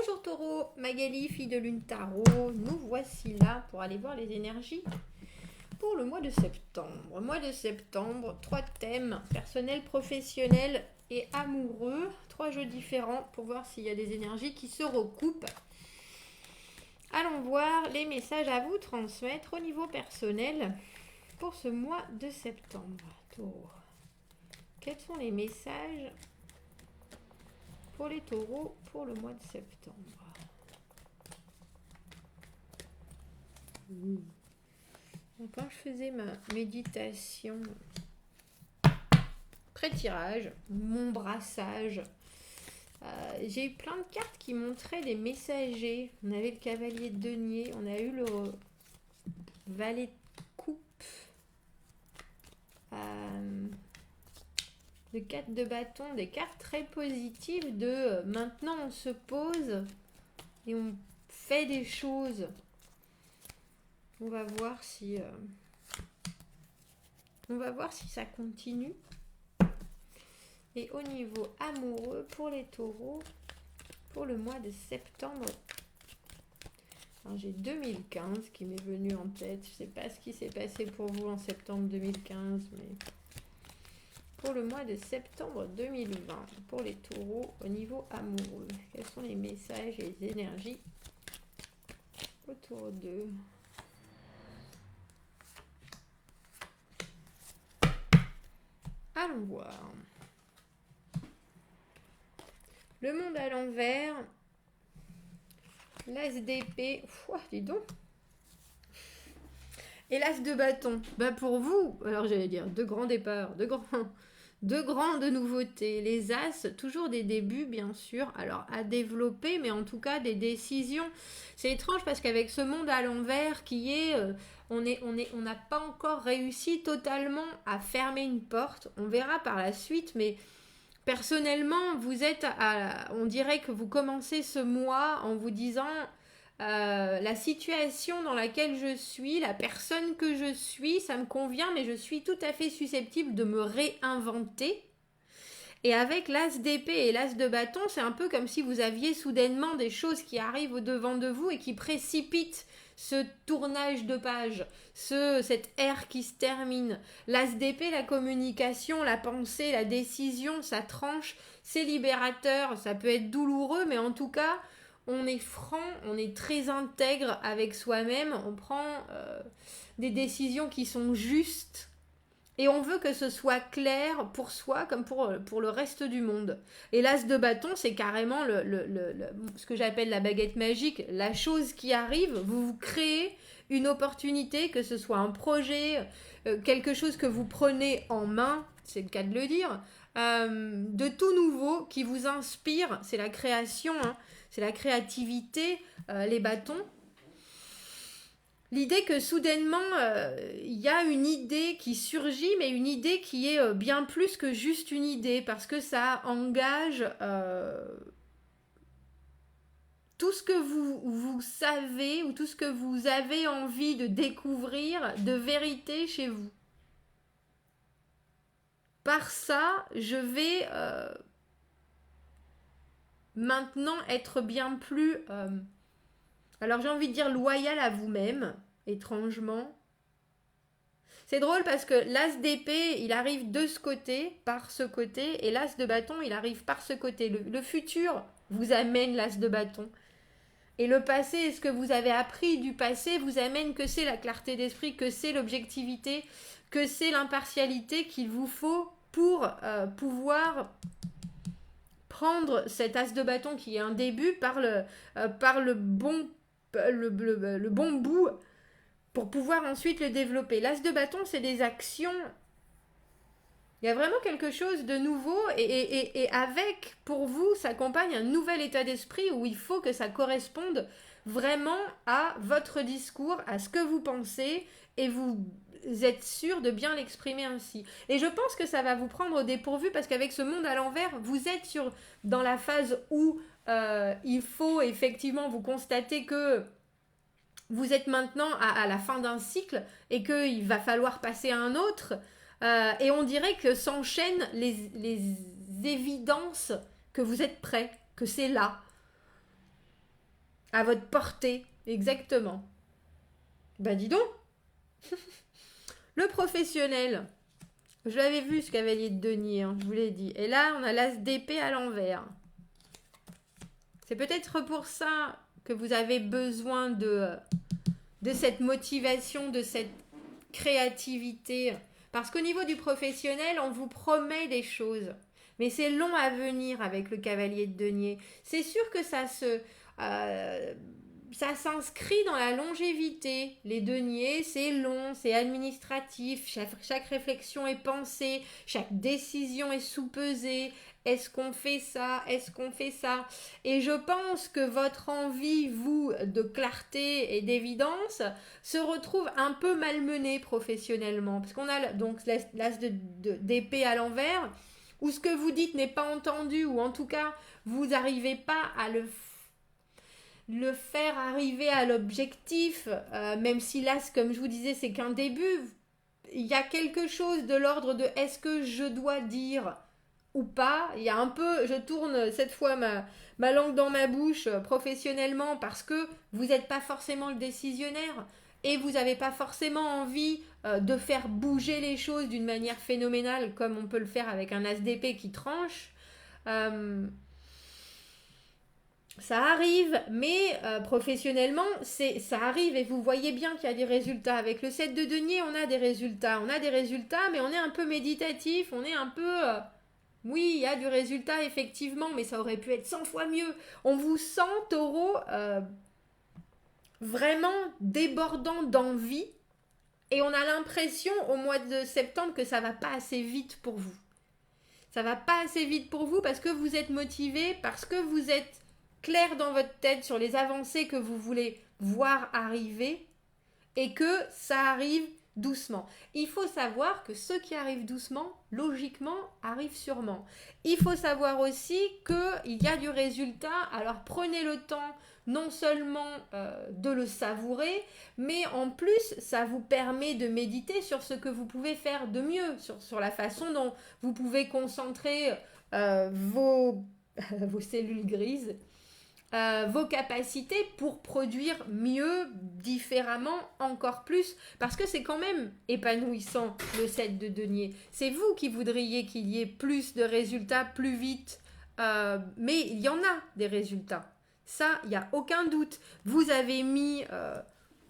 Bonjour Taureau, Magali, fille de Lune Tarot. Nous voici là pour aller voir les énergies pour le mois de septembre. Mois de septembre, 3 thèmes, personnel, professionnel et amoureux. 3 jeux différents pour voir s'il y a des énergies qui se recoupent. Allons voir les messages à vous transmettre au niveau personnel pour ce mois de septembre. Taureau. Quels sont les messages pour les taureaux pour le mois de septembre? Donc, quand je faisais ma méditation pré-tirage, mon brassage, j'ai eu plein de cartes qui montraient des messagers. On avait le cavalier de denier, on a eu le valet de coupe, le 4 de bâton, des cartes très positives de maintenant on se pose et on fait des choses. On va voir si ça continue. Et au niveau amoureux pour les taureaux, pour le mois de septembre, j'ai 2015 qui m'est venu en tête. Je ne sais pas ce qui s'est passé pour vous en septembre 2015, mais pour le mois de septembre 2020, pour les taureaux au niveau amoureux, quels sont les messages et les énergies autour d'eux? Allons voir. Le monde à l'envers. L'as d'épée. Dis donc. Et l'as de bâton. Pour vous, alors j'allais dire, de grands départs, de grandes nouveautés. Les as, toujours des débuts, bien sûr. Alors, à développer, mais en tout cas, des décisions. C'est étrange parce qu'avec ce monde à l'envers qui est... on n'a pas encore réussi totalement à fermer une porte. On verra par la suite, mais personnellement, vous êtes on dirait que vous commencez ce mois en vous disant la situation dans laquelle je suis, la personne que je suis, ça me convient, mais je suis tout à fait susceptible de me réinventer. Et avec l'as d'épée et l'as de bâton, c'est un peu comme si vous aviez soudainement des choses qui arrivent au devant de vous et qui précipitent ce tournage de page, cette ère qui se termine. L'as d'épée, la communication, la pensée, la décision, ça tranche, c'est libérateur, ça peut être douloureux, mais en tout cas, on est franc, on est très intègre avec soi-même, on prend des décisions qui sont justes, et on veut que ce soit clair pour soi comme pour le reste du monde. Et l'as de bâton, c'est carrément ce que j'appelle la baguette magique, la chose qui arrive, vous créez une opportunité, que ce soit un projet, quelque chose que vous prenez en main, c'est le cas de le dire, de tout nouveau qui vous inspire, c'est la création, c'est la créativité, les bâtons. L'idée que soudainement, il y a une idée qui surgit, mais une idée qui est bien plus que juste une idée, parce que ça engage tout ce que vous savez ou tout ce que vous avez envie de découvrir de vérité chez vous. Par ça, je vais maintenant être bien plus... alors j'ai envie de dire loyal à vous-même, étrangement. C'est drôle parce que l'as d'épée, il arrive de ce côté, par ce côté, et l'as de bâton, il arrive par ce côté. Le futur vous amène l'as de bâton. Et le passé, ce que vous avez appris du passé, vous amène que c'est la clarté d'esprit, que c'est l'objectivité, que c'est l'impartialité qu'il vous faut pour pouvoir prendre cet as de bâton qui est un début par le bon bout pour pouvoir ensuite le développer. L'as de bâton, c'est des actions. Il y a vraiment quelque chose de nouveau et avec, pour vous, s'accompagne un nouvel état d'esprit où il faut que ça corresponde vraiment à votre discours, à ce que vous pensez et vous êtes sûr de bien l'exprimer ainsi. Et je pense que ça va vous prendre au dépourvu parce qu'avec ce monde à l'envers, vous êtes dans la phase où il faut effectivement vous constater que vous êtes maintenant à la fin d'un cycle et qu'il va falloir passer à un autre. Et on dirait que s'enchaînent les évidences que vous êtes prêts, que c'est là. À votre portée, exactement. Bah dis donc, le professionnel, je l'avais vu ce cavalier de denier, hein, je vous l'ai dit. Et là, on a l'as d'épée à l'envers. C'est peut-être pour ça que vous avez besoin de cette motivation, de cette créativité. Parce qu'au niveau du professionnel, on vous promet des choses. Mais c'est long à venir avec le cavalier de denier. C'est sûr que ça s'inscrit dans la longévité. Les deniers, c'est long, c'est administratif, chaque réflexion est pensée, chaque décision est sous-pesée. Est-ce qu'on fait ça? Est-ce qu'on fait ça? Et je pense que votre envie, vous, de clarté et d'évidence, se retrouve un peu malmenée professionnellement. Parce qu'on a donc l'as d'épée à l'envers, où ce que vous dites n'est pas entendu, ou en tout cas, vous n'arrivez pas à le faire arriver à l'objectif, même si là, comme je vous disais, c'est qu'un début, il y a quelque chose de l'ordre de est-ce que je dois dire ou pas. Il y a un peu, je tourne cette fois ma langue dans ma bouche professionnellement parce que vous n'êtes pas forcément le décisionnaire et vous n'avez pas forcément envie de faire bouger les choses d'une manière phénoménale comme on peut le faire avec un as d'épée qui tranche. Euh, Ça arrive, mais professionnellement, ça arrive et vous voyez bien qu'il y a des résultats. Avec le 7 de denier, on a des résultats. On a des résultats, mais on est un peu méditatif, on est un peu... oui, il y a du résultat, effectivement, mais ça aurait pu être 100 fois mieux. On vous sent, taureau, vraiment débordant d'envie et on a l'impression au mois de septembre que ça va pas assez vite pour vous. Ça va pas assez vite pour vous parce que vous êtes motivé, parce que vous êtes clair dans votre tête sur les avancées que vous voulez voir arriver et que ça arrive doucement. Il faut savoir que ceux qui arrivent doucement, logiquement, arrivent sûrement. Il faut savoir aussi qu'il y a du résultat, alors prenez le temps non seulement de le savourer, mais en plus, ça vous permet de méditer sur ce que vous pouvez faire de mieux, sur la façon dont vous pouvez concentrer vos cellules grises, vos capacités pour produire mieux, différemment, encore plus, parce que c'est quand même épanouissant le 7 de denier. C'est vous qui voudriez qu'il y ait plus de résultats plus vite, mais il y en a des résultats. Ça, il n'y a aucun doute. Vous avez mis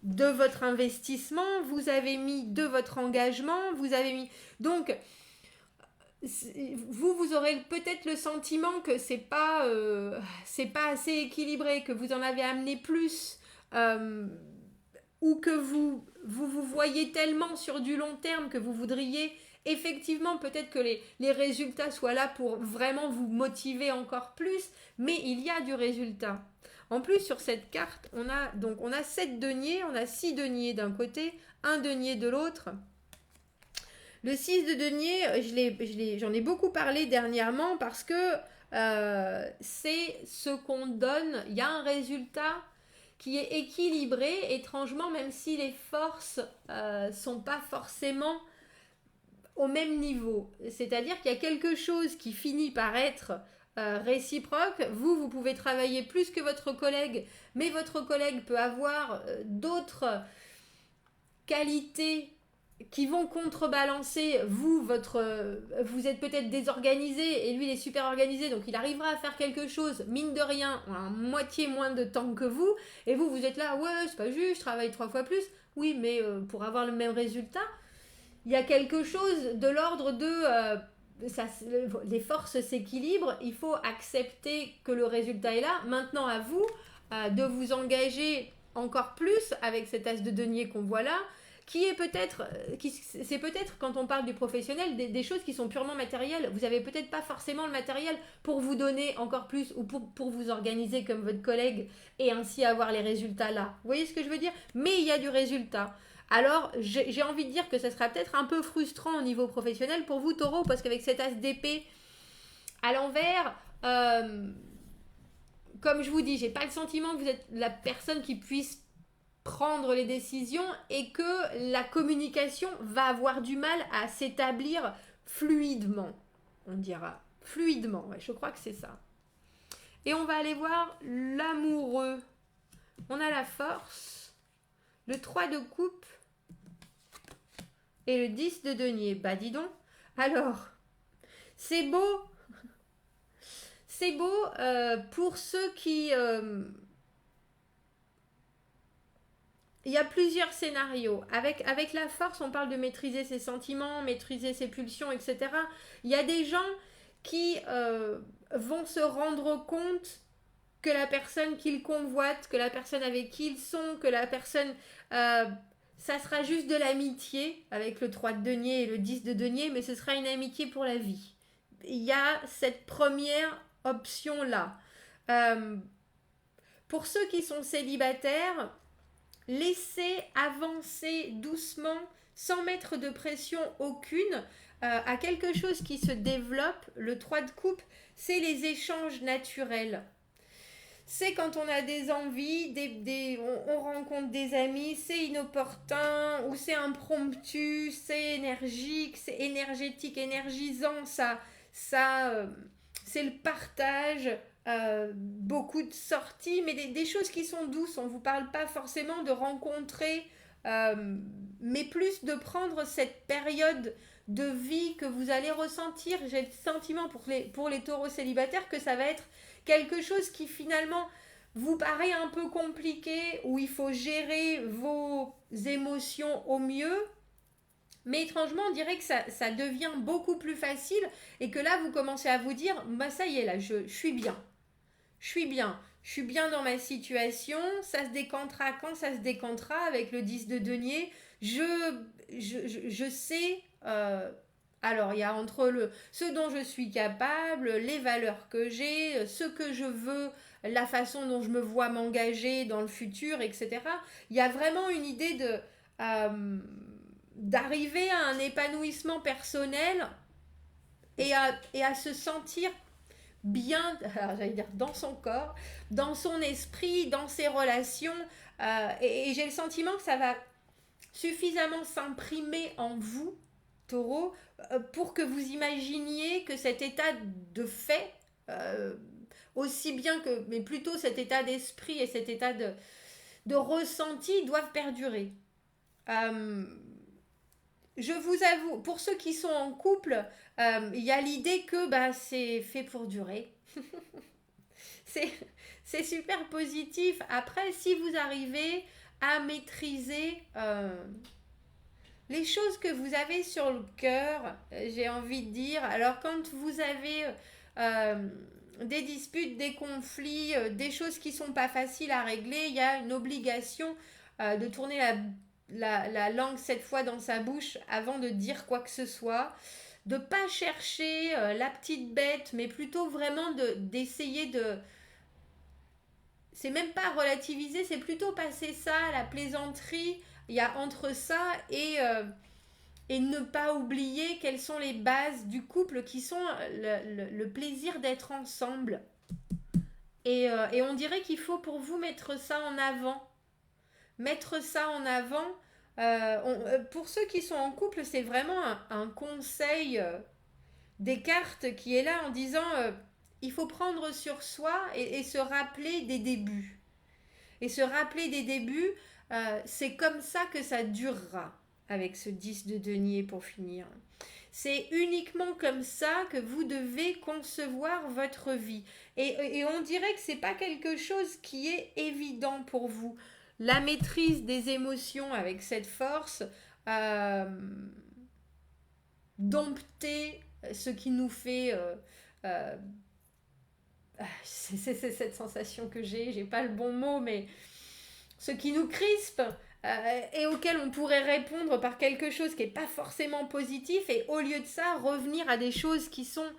de votre investissement, vous avez mis de votre engagement, vous avez mis... Donc, vous aurez peut-être le sentiment que c'est pas assez équilibré, que vous en avez amené plus, ou que vous voyez tellement sur du long terme que vous voudriez effectivement peut-être que les résultats soient là pour vraiment vous motiver encore plus, mais il y a du résultat. En plus, sur cette carte, on a 7 deniers, on a 6 deniers d'un côté, un denier de l'autre. Le 6 de denier, j'en ai beaucoup parlé dernièrement parce que c'est ce qu'on donne. Il y a un résultat qui est équilibré, étrangement, même si les forces sont pas forcément au même niveau. C'est-à-dire qu'il y a quelque chose qui finit par être réciproque. Vous pouvez travailler plus que votre collègue, mais votre collègue peut avoir d'autres qualités qui vont contrebalancer vous êtes peut-être désorganisé et lui il est super organisé, donc il arrivera à faire quelque chose mine de rien en moitié moins de temps que vous, et vous êtes là, ouais c'est pas juste, je travaille 3 fois plus. Oui, mais pour avoir le même résultat, il y a quelque chose de l'ordre de les forces s'équilibrent, il faut accepter que le résultat est là. Maintenant à vous de vous engager encore plus avec cet as de denier qu'on voit là, qui est peut-être, c'est peut-être quand on parle du professionnel des choses qui sont purement matérielles. Vous n'avez peut-être pas forcément le matériel pour vous donner encore plus ou pour vous organiser comme votre collègue et ainsi avoir les résultats là. Vous voyez ce que je veux dire? Mais il y a du résultat. Alors, j'ai envie de dire que ça sera peut-être un peu frustrant au niveau professionnel pour vous, taureau, parce qu'avec cet as d'épée à l'envers, comme je vous dis, j'ai pas le sentiment que vous êtes la personne qui puisse prendre les décisions et que la communication va avoir du mal à s'établir fluidement, on dira. Fluidement, ouais, je crois que c'est ça. Et on va aller voir l'amoureux. On a la force, le 3 de coupe et le 10 de denier. Bah dis donc. Alors, c'est beau. C'est beau pour ceux qui... il y a plusieurs scénarios. Avec la force, on parle de maîtriser ses sentiments, maîtriser ses pulsions, etc. Il y a des gens qui vont se rendre compte que la personne qu'ils convoitent, que la personne avec qui ils sont, que la personne... ça sera juste de l'amitié avec le 3 de denier et le 10 de denier, mais ce sera une amitié pour la vie. Il y a cette première option-là. Pour ceux qui sont célibataires, laissez avancer doucement, sans mettre de pression aucune, à quelque chose qui se développe. Le 3 de coupe, c'est les échanges naturels. C'est quand on a des envies, on rencontre des amis, c'est inopportun, ou c'est impromptu, c'est énergique, c'est énergétique, énergisant, c'est le partage, beaucoup de sorties, mais des choses qui sont douces. On ne vous parle pas forcément de rencontrer, mais plus de prendre cette période de vie que vous allez ressentir. J'ai le sentiment pour les taureaux célibataires que ça va être quelque chose qui finalement vous paraît un peu compliqué, où il faut gérer vos émotions au mieux. Mais étrangement, on dirait que ça devient beaucoup plus facile et que là, vous commencez à vous dire, bah ça y est, là, je suis bien. Je suis bien. Je suis bien dans ma situation. Ça se décantera quand ça se décantera avec le 10 de denier. Je sais... alors, il y a entre ce dont je suis capable, les valeurs que j'ai, ce que je veux, la façon dont je me vois m'engager dans le futur, etc. Il y a vraiment une idée d'arriver à un épanouissement personnel et à se sentir bien, alors j'allais dire dans son corps, dans son esprit, dans ses relations. Et j'ai le sentiment que ça va suffisamment s'imprimer en vous, taureau, pour que vous imaginiez que cet état de fait, aussi bien que, mais plutôt cet état d'esprit et cet état de ressenti doivent perdurer. Je vous avoue, pour ceux qui sont en couple, il y a l'idée que c'est fait pour durer. c'est super positif. Après, si vous arrivez à maîtriser les choses que vous avez sur le cœur, j'ai envie de dire, alors quand vous avez des disputes, des conflits, des choses qui sont pas faciles à régler, il y a une obligation de tourner la langue 7 fois dans sa bouche avant de dire quoi que ce soit, de pas chercher la petite bête, mais plutôt vraiment d'essayer de... C'est même pas relativiser, c'est plutôt passer ça, la plaisanterie, il y a entre ça et ne pas oublier quelles sont les bases du couple qui sont le plaisir d'être ensemble. Et on dirait qu'il faut pour vous mettre ça en avant. Mettre ça en avant. Pour ceux qui sont en couple, c'est vraiment un conseil des cartes qui est là en disant il faut prendre sur soi et se rappeler des débuts. Et se rappeler des débuts, c'est comme ça que ça durera avec ce 10 de denier pour finir. C'est uniquement comme ça que vous devez concevoir votre vie. Et on dirait que c'est pas quelque chose qui est évident pour vous. La maîtrise des émotions avec cette force, dompter ce qui nous fait... c'est cette sensation que j'ai pas le bon mot, mais ce qui nous crispe et auquel on pourrait répondre par quelque chose qui n'est pas forcément positif, et au lieu de ça, revenir à des choses qui sont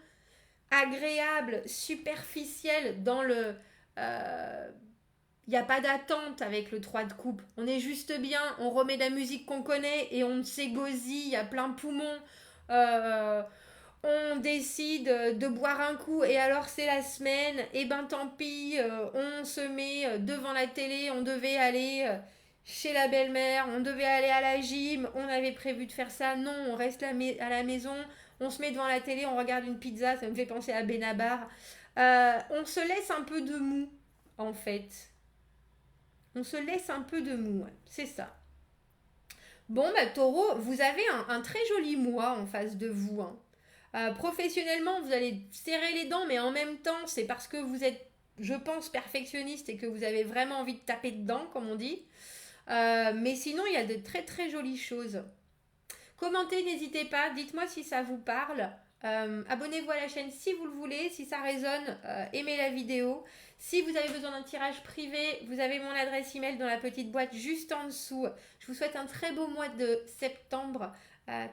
agréables, superficielles, dans le... il n'y a pas d'attente avec le 3 de coupe. On est juste bien, on remet de la musique qu'on connaît et on s'égosille à plein poumon. On décide de boire un coup et alors c'est la semaine, et ben tant pis, on se met devant la télé, on devait aller chez la belle-mère, on devait aller à la gym, on avait prévu de faire ça, non, on reste à la maison, on se met devant la télé, on regarde une pizza, ça me fait penser à Benabar. On se laisse un peu de mou, en fait. On se laisse un peu de mou, ouais, c'est ça. Bon, bah, Taureau, vous avez un très joli mois en face de vous, hein. Professionnellement, vous allez serrer les dents, mais en même temps, c'est parce que vous êtes, je pense, perfectionniste et que vous avez vraiment envie de taper dedans, comme on dit. Mais sinon, il y a de très très jolies choses. Commentez, n'hésitez pas, dites-moi si ça vous parle. Abonnez-vous à la chaîne si vous le voulez, si ça résonne, aimez la vidéo. Si vous avez besoin d'un tirage privé, vous avez mon adresse email dans la petite boîte juste en dessous. Je vous souhaite un très beau mois de septembre,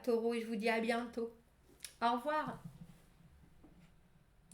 Taureau, et je vous dis à bientôt. Au revoir.